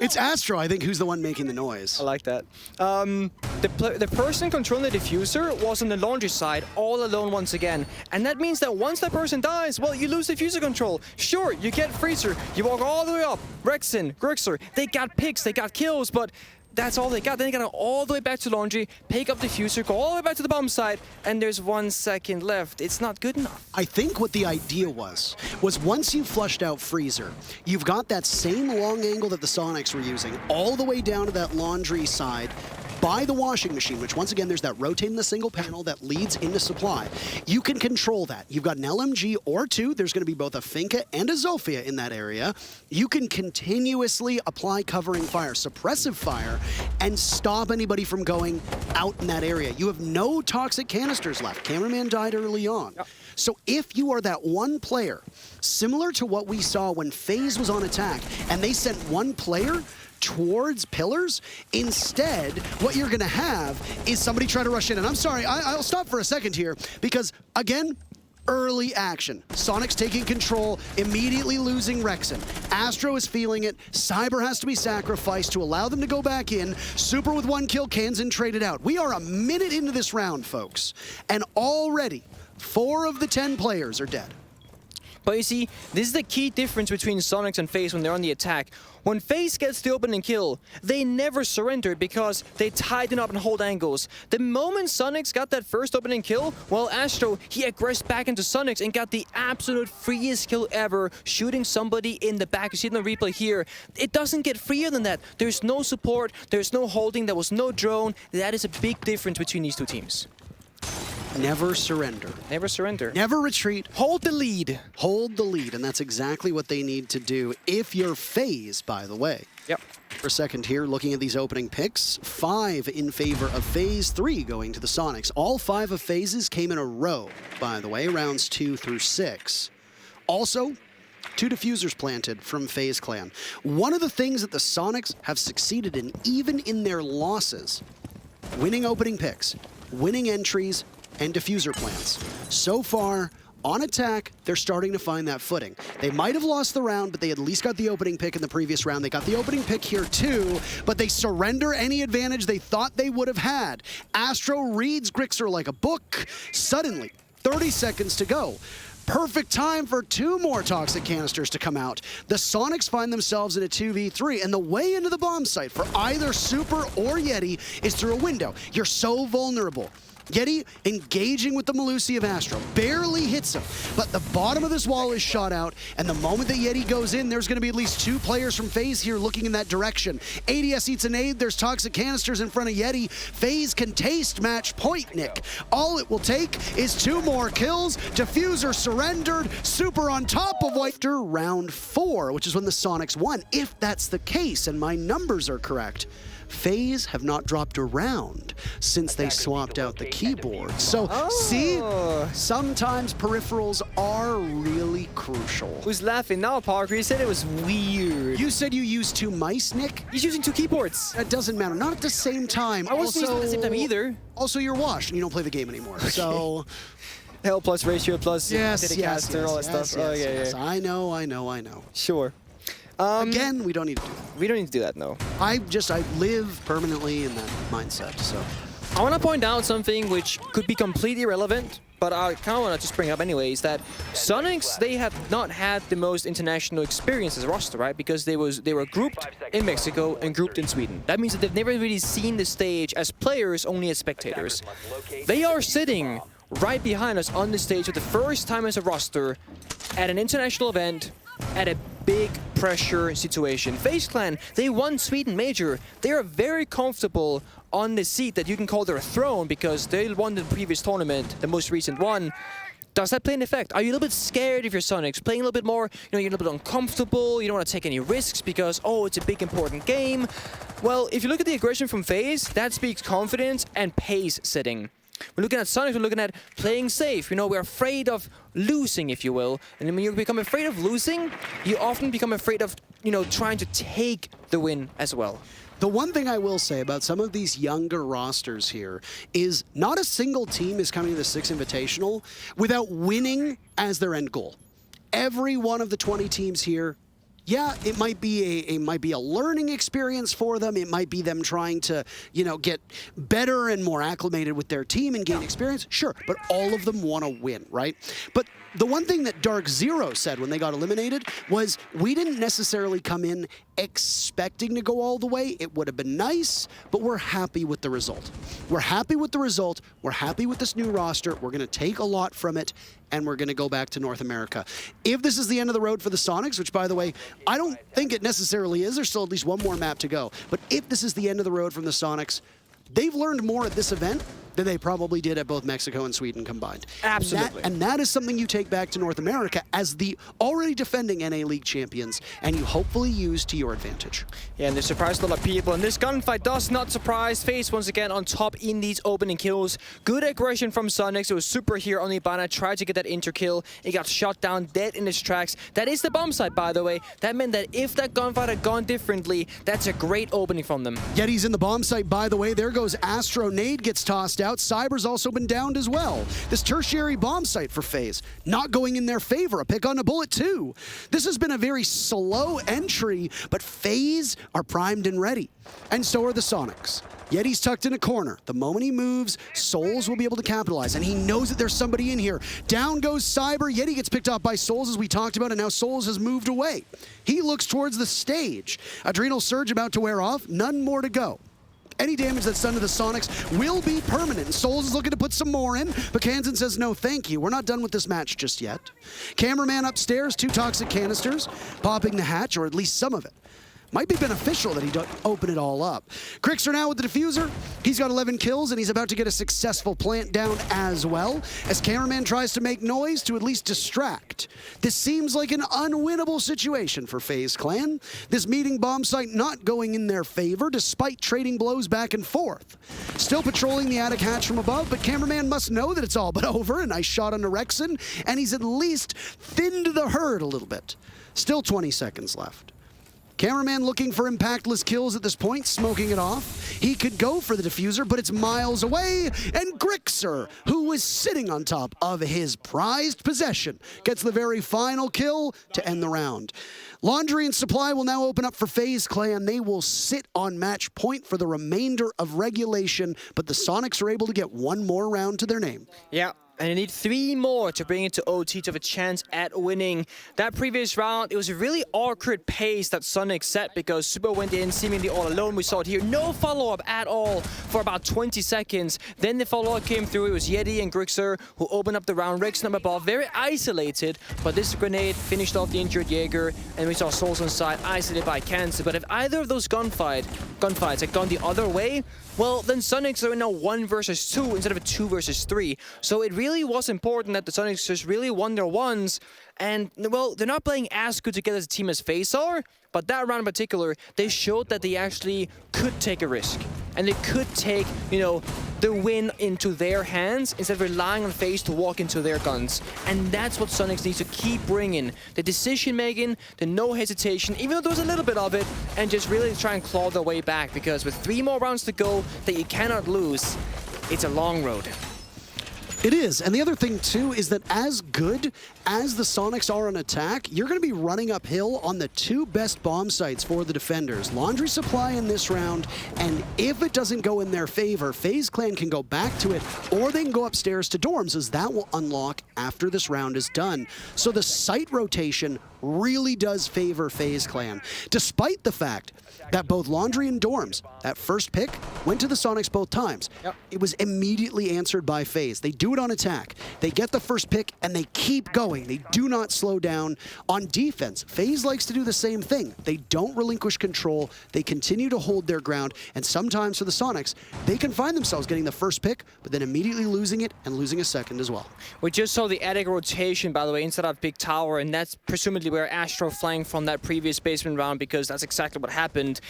S2: It's Astro, I think, who's the one making the noise.
S1: I like that. The person controlling the diffuser was on the laundry side all alone once again. And that means that once that person dies, well, you lose diffuser control. Sure, you get Freezer, you walk all the way up. Rexen, Grixer, they got picks, they got kills, but that's all they got. Then they got to go all the way back to laundry, pick up diffuser, go all the way back to the bomb side, and there's 1 second left. It's not good enough.
S2: I think what the idea was once you flushed out Freezer, you've got that same long angle that the Soniqs were using all the way down to that laundry side by the washing machine, which once again, there's that rotating the single panel that leads into supply. You can control that. You've got an LMG or 2. There's going to be both a Finka and a Zofia in that area. You can continuously apply covering fire, suppressive fire, and stop anybody from going out in that area. You have no toxic canisters left. Cameraman died early on. Yep. So if you are that one player, similar to what we saw when FaZe was on attack, and they sent one player towards pillars, instead, what you're going to have is somebody try to rush in. And I'm sorry, I'll stop for a second here, because, again, early action. Soniqs taking control, immediately losing Rexen. Astro is feeling it. Cyber has to be sacrificed to allow them to go back in. Super with 1 kill, Kansan traded out. We are a minute into this round, folks, and already 4 of the 10 players are dead.
S1: But you see, this is the key difference between Soniqs and FaZe when they're on the attack. When FaZe gets the opening kill, they never surrender because they tighten up and hold angles. The moment Soniqs got that first opening kill, well, Astro, he aggressed back into Soniqs and got the absolute freest kill ever, shooting somebody in the back. You see it in the replay here. It doesn't get freer than that. There's no support, there's no holding, there was no drone. That is a big difference between these two teams.
S2: Never surrender.
S1: Never surrender.
S2: Never retreat.
S1: Hold the lead.
S2: Hold the lead, and that's exactly what they need to do if you're FaZe, by the way.
S1: Yep.
S2: For a second here, looking at these opening picks, 5 in favor of FaZe, 3 going to the Soniqs. All 5 of FaZe's came in a row, by the way, rounds 2 through 6. Also, 2 diffusers planted from FaZe Clan. One of the things that the Soniqs have succeeded in, even in their losses, winning opening picks, winning entries, and diffuser plants. So far, on attack, they're starting to find that footing. They might have lost the round, but they at least got the opening pick in the previous round. They got the opening pick here too, but they surrender any advantage they thought they would have had. Astro reads Grixer like a book. Suddenly, 30 seconds to go. Perfect time for 2 more toxic canisters to come out. The Soniqs find themselves in a 2v3, and the way into the bomb site for either Super or Yeti is through a window. You're so vulnerable. Yeti engaging with the Melusi of Astro. Barely hits him, but the bottom of this wall is shot out, and the moment that Yeti goes in, there's going to be at least 2 players from FaZe here looking in that direction. ADS eats a nade, there's toxic canisters in front of Yeti. FaZe can taste match point, Nick. All it will take is 2 more kills. Diffuser surrendered, Super on top of White. After round 4, which is when the Soniqs won, if that's the case, and my numbers are correct, FaZe have not dropped a round since they swapped out the keyboard. So, see, sometimes peripherals are really crucial.
S1: Who's laughing now, Parker? You said it was weird.
S2: You said you used 2 mice, Nick?
S1: He's using 2 keyboards.
S2: That doesn't matter. Not at the same time.
S1: I wasn't using it at the same time either.
S2: Also, you're washed and you don't play the game anymore. Okay. So,
S1: L plus ratio plus
S2: yes,
S1: all that stuff. Okay,
S2: yes. I know.
S1: Sure.
S2: Again, we don't need to do that.
S1: We don't need to do that, no.
S2: I live permanently in that mindset, so.
S1: I want to point out something which could be completely irrelevant, but I kind of want to just bring up anyways, that Soniqs, they have not had the most international experience as a roster, right? Because they were grouped in Mexico and grouped in Sweden. That means that they've never really seen the stage as players, only as spectators. They are sitting right behind us on the stage for the first time as a roster at an international event, at a big pressure situation. FaZe Clan, they won Sweden Major. They are very comfortable on the seat that you can call their throne because they won the previous tournament, the most recent one. Does that play an effect? Are you a little bit scared if you're Soniqs? Playing a little bit more, you're a little bit uncomfortable, you don't want to take any risks because, oh, it's a big important game. Well, if you look at the aggression from FaZe, that speaks confidence and pace setting. We're looking at Soniqs, we're looking at playing safe. You know, we're afraid of losing, if you will. And when you become afraid of losing, you often become afraid of, you know, trying to take the win as well.
S2: The one thing I will say about some of these younger rosters here is not a single team is coming to the Six Invitational without winning as their end goal. Every one of the 20 teams here, yeah, it might be a learning experience for them. It might be them trying to, you know, get better and more acclimated with their team and gain experience. Sure, but all of them want to win, right? But the one thing that Dark Zero said when they got eliminated was we didn't necessarily come in expecting to go all the way. It would have been nice, but we're happy with the result. We're happy with the result. We're happy with this new roster. We're going to take a lot from it, and we're going to go back to North America. If this is the end of the road for the Soniqs, which, by the way, I don't think it necessarily is. There's still at least one more map to go. But if this is the end of the road from the Soniqs, they've learned more at this event than they probably did at both Mexico and Sweden combined.
S1: Absolutely.
S2: And that is something you take back to North America as the already defending NA League champions, and you hopefully use to your advantage.
S1: Yeah, and they surprised a lot of people, and this gunfight does not surprise. FaZe once again on top in these opening kills. Good aggression from Soniqs. It was super here on Ibana, tried to get that inter kill. It got shot down dead in his tracks. That is the bomb site, by the way. That meant that if that gunfight had gone differently, that's a great opening from them.
S2: Yeti's in the bomb site, by the way. There goes Astro. Nade gets tossed out. Cyber's also been downed as well. This tertiary bomb site for FaZe not going in their favor. A pick on a bullet too. This has been a very slow entry, but FaZe are primed and ready. And so are the Soniqs. Yeti's tucked in a corner. The moment he moves, Souls will be able to capitalize, and he knows that there's somebody in here. Down goes Cyber. Yeti gets picked off by Souls, as we talked about, and now Souls has moved away. He looks towards the stage. Adrenal Surge about to wear off. None more to go. Any damage that's done to the Soniqs will be permanent. Souls is looking to put some more in, but Kansan says, no, thank you. We're not done with this match just yet. Cameraman upstairs, 2 toxic canisters, popping the hatch, or at least some of it. Might be beneficial that he don't open it all up. Crixer now with the diffuser. He's got 11 kills, and he's about to get a successful plant down as well, as Cameraman tries to make noise to at least distract. This seems like an unwinnable situation for FaZe Clan. This meeting bomb site not going in their favor, despite trading blows back and forth. Still patrolling the attic hatch from above, but Cameraman must know that it's all but over. A nice shot on Rexon, and he's at least thinned the herd a little bit. Still 20 seconds left. Cameraman looking for impactless kills at this point, smoking it off. He could go for the diffuser, but it's miles away. And Grixer, who was sitting on top of his prized possession, gets the very final kill to end the round. Laundry and Supply will now open up for FaZe Clan. They will sit on match point for the remainder of regulation, but the Soniqs are able to get one more round to their name.
S1: Yeah. And you need 3 more to bring it to OT to have a chance at winning. That previous round, it was a really awkward pace that Soniqs set because Super went in seemingly all alone. We saw it here. No follow-up at all for about 20 seconds. Then the follow-up came through. It was Yeti and Grixer who opened up the round. Rexon up above, very isolated. But this grenade finished off the injured Jaeger. And we saw Souls on side, isolated by Cancer. But if either of those gunfights had gone the other way, well, then Soniqs are now 1 versus 2 instead of a 2 versus 3. So it really was important that the Soniqs just really won their ones. And, well, they're not playing as good together as a team as FaZe are, but that round in particular, they showed that they actually could take a risk. And they could take, you know, the win into their hands instead of relying on FaZe to walk into their guns. And that's what Soniqs needs to keep bringing. The decision-making, the no hesitation, even though there was a little bit of it, and just really try and claw their way back, because with 3 more rounds to go that you cannot lose, it's a long road.
S2: It is, and the other thing too is that as good as the Soniqs are on attack, you're going to be running uphill on the 2 best bomb sites for the defenders. Laundry Supply in this round, and if it doesn't go in their favor, FaZe Clan can go back to it, or they can go upstairs to dorms, as that will unlock after this round is done. So the site rotation really does favor FaZe Clan, despite the fact that both Laundry and Dorms, that first pick, went to the Soniqs both times.
S1: Yep.
S2: It was immediately answered by FaZe. They do it on attack. They get the first pick, and they keep going. They do not slow down. On defense, FaZe likes to do the same thing. They don't relinquish control. They continue to hold their ground, and sometimes for the Soniqs, they can find themselves getting the first pick, but then immediately losing it and losing a second as well.
S1: We just saw the attic rotation, by the way, inside of Big Tower, and that's presumably where Astro flanked from that previous basement round, because that's exactly what happened.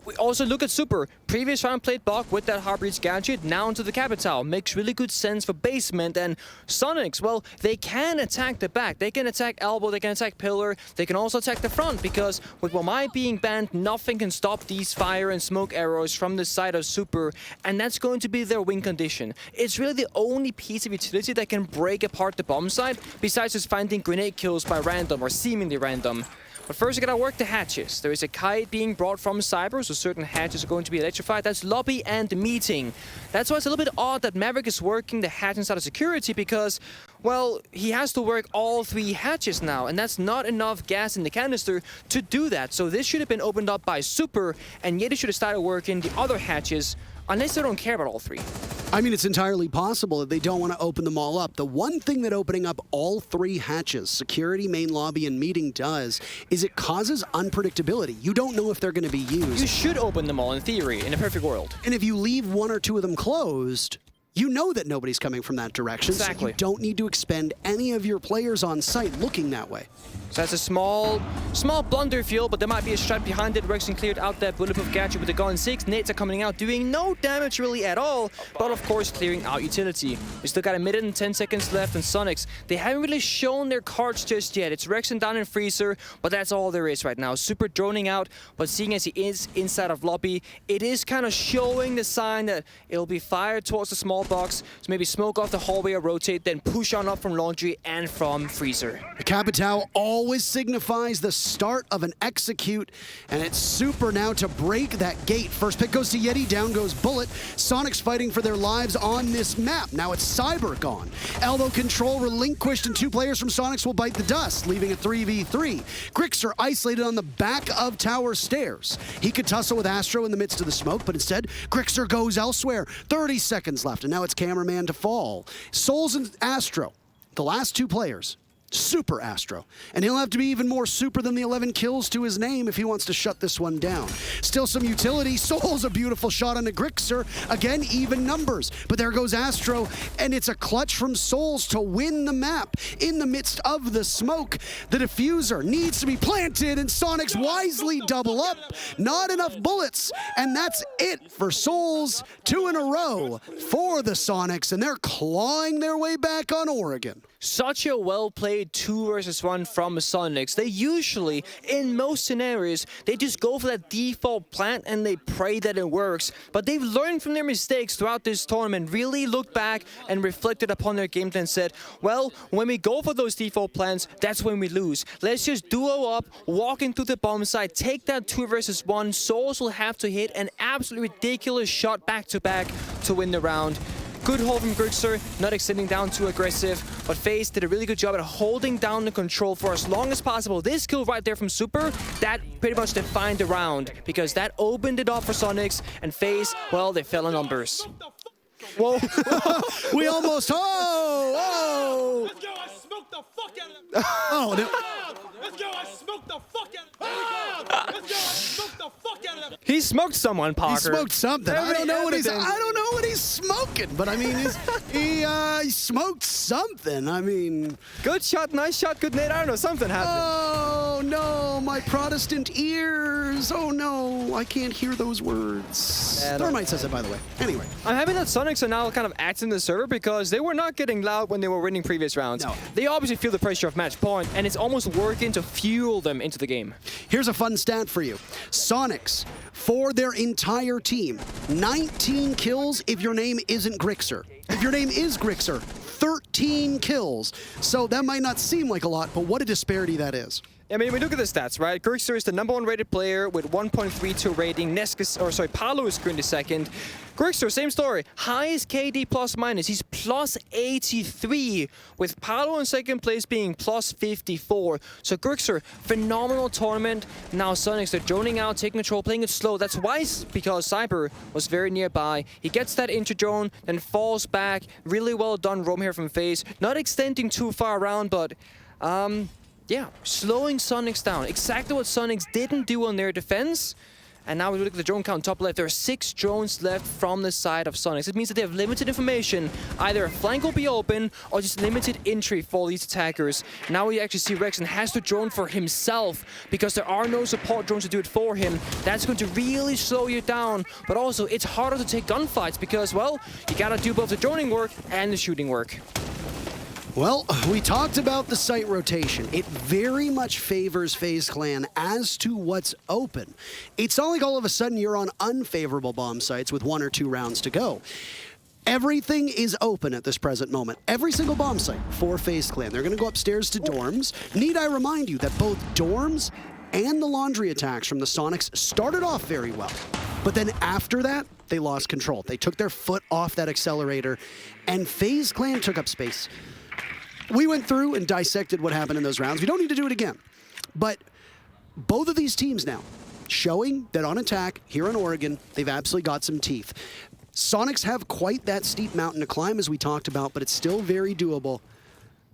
S1: We also look at Super. Previous round played Bach with that Heartbreach gadget, now into the Capital. Makes really good sense for basement. And Soniqs, well, they can attack the back. They can attack elbow, they can attack pillar, they can also attack the front, because with Wamai being banned, nothing can stop these fire and smoke arrows from the side of Super, and that's going to be their win condition. It's really the only piece of utility that can break apart the bomb side, besides just finding grenade kills by random or seemingly random. But first, you gotta work the hatches. There is a kite being brought from Cyber, so certain hatches are going to be electrified. That's lobby and meeting. That's why it's a little bit odd that Maverick is working the hatch inside of security, because, well, he has to work all 3 hatches now, and that's not enough gas in the canister to do that. So this should have been opened up by Super, and yet he should have started working the other hatches, unless they don't care about all 3.
S2: I mean, it's entirely possible that they don't want to open them all up. The one thing that opening up all 3 hatches, security, main lobby, and meeting does, is it causes unpredictability. You don't know if they're going to be used.
S1: You should open them all in theory, in a perfect world.
S2: And if you leave 1 or 2 of them closed, you know that nobody's coming from that direction.
S1: Exactly.
S2: So you don't need to expend any of your players on site looking that way.
S1: So that's a small blunder field, but there might be a strat behind it. Rexon cleared out that bulletproof gadget with the gun 6. Nades are coming out, doing no damage really at all, but of course clearing out utility. We still got a minute and 10 seconds left, and Soniqs, they haven't really shown their cards just yet. It's Rexon down in Freezer, but that's all there is right now. Super droning out, but seeing as he is inside of lobby, it is kind of showing the sign that it'll be fired towards the small box. So maybe smoke off the hallway or rotate, then push on up from Laundry and from Freezer.
S2: The Capital always signifies the start of an execute, and it's Super now to break that gate. First pick goes to Yeti, down goes Bullet. Soniqs fighting for their lives on this map. Now it's Cyber gone. Elbow control relinquished, and 2 players from Soniqs will bite the dust, leaving a 3v3. Grixer isolated on the back of tower stairs. He could tussle with Astro in the midst of the smoke, but instead, Grixer goes elsewhere. 30 seconds left, and now it's Cameraman to fall. Souls and Astro, the last 2 players. Super Astro. And he'll have to be even more super than the 11 kills to his name if he wants to shut this one down. Still some utility. Soul's a beautiful shot on the Grixer. Again, even numbers. But there goes Astro, and it's a clutch from Souls to win the map. In the midst of the smoke, the diffuser needs to be planted, and Soniqs wisely double up. Not enough bullets, and that's it for Souls. 2 in a row for the Soniqs, and they're clawing their way back on Oregon.
S1: Such a well-played 2 versus 1 from Soniqs. They usually, in most scenarios, they just go for that default plant and they pray that it works. But they've learned from their mistakes throughout this tournament, really looked back and reflected upon their game plan and said, well, when we go for those default plans, that's when we lose. Let's just duo up, walk into the bomb site, take that 2 versus 1. Souls will have to hit an absolutely ridiculous shot back-to-back to win the round. Good hold from Grixer, not extending down too aggressive, but FaZe did a really good job at holding down the control for as long as possible. This kill right there from Super, that pretty much defined the round, because that opened it up for Soniqs, and FaZe, well, they fell in numbers. Whoa.
S2: We almost... Oh!
S3: Let's go, I smoked the fuck out of them.
S2: Oh, no.
S3: Let's go, I smoked the fuck out of them. Let's go, I smoked the fuck out of them.
S1: He smoked someone, Parker.
S2: He smoked something. I don't know what he's smoking, but I mean, he smoked something. I mean,
S1: Good shot, nice shot, good nade. I don't know, something happened.
S2: oh no, my Protestant ears. Oh no, I can't hear those words. Thermite says it, by the way. Anyway.
S1: I'm happy that Soniqs are now kind of acting the server, because they were not getting loud when they were winning previous rounds.
S2: No.
S1: They obviously feel the pressure of match point, and it's almost working to fuel them into the game.
S2: Here's a fun stat for you. Soniqs, for their entire team, 19 kills if your name isn't Grixer. If your name is Grixer, 13 kills. So that might not seem like a lot, but what a disparity that is.
S1: I mean, we look at the stats, right? Grixer is the #1 rated player with 1.32 rating. Paolo is currently second. Grixer, same story. Highest KD plus minus. He's plus 83, with Paolo in second place being plus 54. So Grixer, phenomenal tournament. Now Soniqs, they're droning out, taking control, playing it slow. That's wise, because Cyber was very nearby. He gets that into drone, then falls back. Really well done roam here from FaZe. Not extending too far around, but yeah, slowing Soniqs down. Exactly what Soniqs didn't do on their defense. And now we look at the drone count top left. There are 6 drones left from the side of Soniqs. It means that they have limited information. Either a flank will be open or just limited entry for these attackers. Now we actually see Rexon has to drone for himself because there are no support drones to do it for him. That's going to really slow you down. But also, it's harder to take gunfights because, well, you gotta do both the droning work and the shooting work.
S2: Well, we talked about the site rotation. It very much favors FaZe Clan as to what's open. It's not like all of a sudden you're on unfavorable bomb sites with 1 or 2 rounds to go. Everything is open at this present moment. Every single bomb site for FaZe Clan. They're going to go upstairs to dorms. Need I remind you that both dorms and the laundry attacks from the Soniqs started off very well. But then after that, they lost control. They took their foot off that accelerator, and FaZe Clan took up space. We went through and dissected what happened in those rounds. We don't need to do it again. But both of these teams now showing that on attack here in Oregon, they've absolutely got some teeth. Soniqs have quite that steep mountain to climb, as we talked about, but it's still very doable.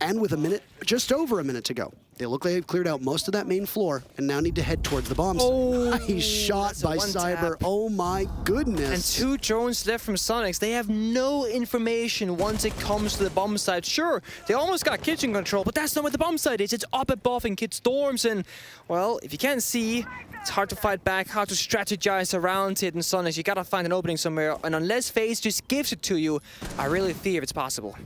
S2: And with a minute, just over a minute to go, they look like they've cleared out most of that main floor and now need to head towards the bombs. Nice shot by Cyber. Oh my goodness.
S1: And 2 drones left from Soniqs. They have no information once it comes to the bomb site. Sure, they almost got kitchen control, but that's not what the bomb site is. It's up above in Kids' dorms. And, well, if you can't see, it's hard to fight back, hard to strategize around it in Soniqs. You gotta find an opening somewhere. And unless FaZe just gives it to you, I really fear it's possible.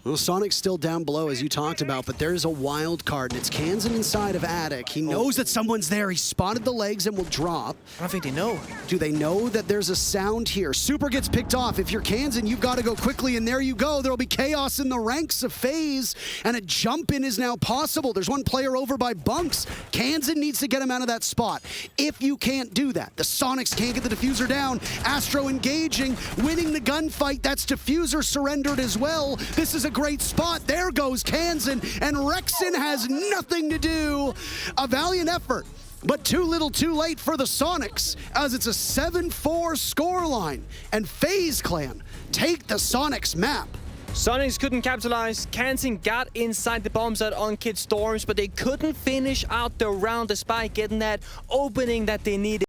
S2: Well, Soniq's still down below, as you talked about, but there's a wild card, and it's Kansan inside of Attic. He knows that someone's there. He spotted the legs and will drop.
S1: I don't think they know.
S2: Do they know that there's a sound here? Super gets picked off. If you're Kansan, you've got to go quickly, and there you go. There'll be chaos in the ranks of FaZe, and a jump-in is now possible. There's one player over by Bunks. Kansan needs to get him out of that spot. If you can't do that, the Soniqs can't get the diffuser down. Astro engaging, winning the gunfight. That's diffuser surrendered as well. This is a great spot. There goes Kansan, and Rexon has nothing to do. A valiant effort, but too little too late for the Soniqs, as it's a 7-4 scoreline, and FaZe Clan take the Soniqs map.
S1: Soniqs couldn't capitalize. Kansan got inside the bomb site on Kids' dorms, but they couldn't finish out the round despite getting that opening that they needed.